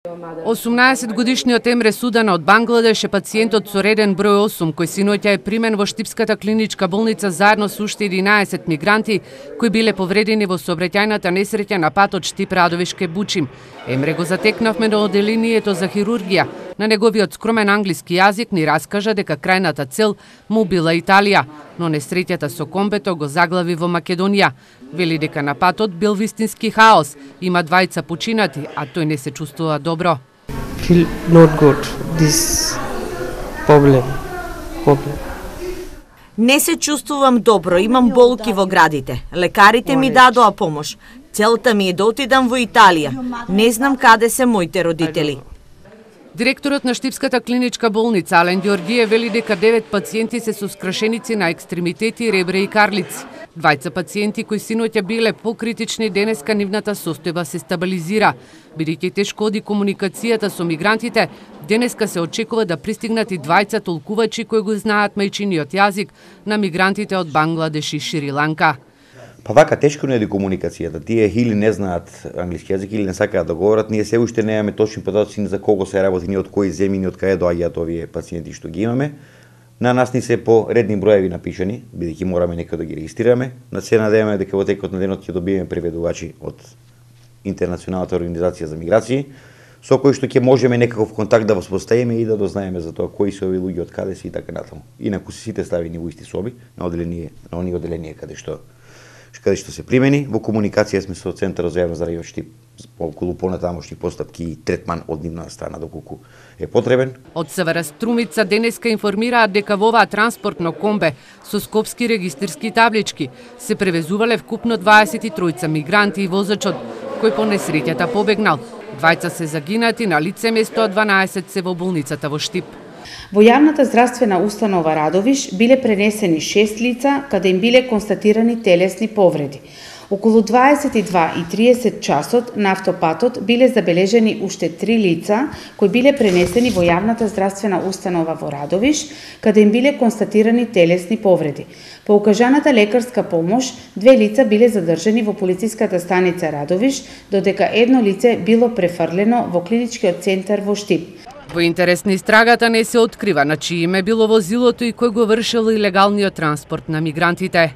18-годишниот Емре Судана од Бангладеш е пациентот со реден број 8, кој синоќа е примен во Штипската клиничка болница заедно со уште 11 мигранти кои биле повредени во сообраќајната несреќа на патот Штип-Радовишке Бучим. Емре го затекнавме на оделението за хирургија. На неговиот скромен англиски јазик ни раскажа дека крајната цел му била Италија, но несреќата со комбето го заглави во Македонија. Вели дека на патот бил вистински хаос, има двајца починати, а тој не се чувствува добро. Feel not good, this problem. Не се чувствувам добро, имам болки во градите. Лекарите ми дадоа помош. Целта ми е да отидам во Италија. Не знам каде се моите родители. Директорот на Штипската клиничка болница Ален Ѓорѓиев вели дека 9 пациенти се со скршеници на екстремитети, ребре и карлици. Двајца пациенти кои синоќа биле покритични, денеска нивната состојба се стабилизира. Бидејќи тешко оди комуникацијата со мигрантите, денеска се очекува да пристигнат и двајца толкувачи кои го знаат мајчиниот јазик на мигрантите од Бангладеш и Шри-Ланка. Па вака тешко не е комуникацијата. Тие или не знаат англиски јазик или не сакаат да говорат. Ние се уште немаме точни податоци за кого се работи, ни од кои земји, ни од каде доаѓаат овие пациенти што ги имаме. На нас ни се по редни броеви напишани, бидејќи мораме некој да ги регистрираме. На се надеваме дека во текот на денот ќе добиеме преведувачи од Интернационалната организација за миграции, со кои што ќе можеме некаков контакт да воспоставиме и да дознаеме за тоа кои се овие луѓе, од каде се и така натаму. Инаку се сите ставени во исти соби, на оние оделенија каде што се примени. Во комуникација сме со Центарот за јавно здравје Штип околу понатамошни постапки и третман од нивна страна доколку е потребен. Од СВР Струмица денеска информираат дека во оваа транспортно комбе со скопски регистарски таблички се превезувале вкупно 23 мигранти и возачот кој по несреќата побегнал. Двајца се загинати на лице место, а 12 се во болницата во Штип. Во јавната здравствена установа Радовиш биле пренесени 6 лица каде им биле констатирани телесни повреди. Околу 22:30 часот на автопатот биле забележени уште 3 лица кои биле пренесени во јавната здравствена установа во Радовиш, каде им биле констатирани телесни повреди. По укажаната лекарска помош, 2 лица биле задржани во полициската станица Радовиш, додека едно лице било префрлено во клиничкиот центар во Штип. Во интерес на истрагата не се открива на чие име било возилото и кој го вршил илегалниот транспорт на мигрантите.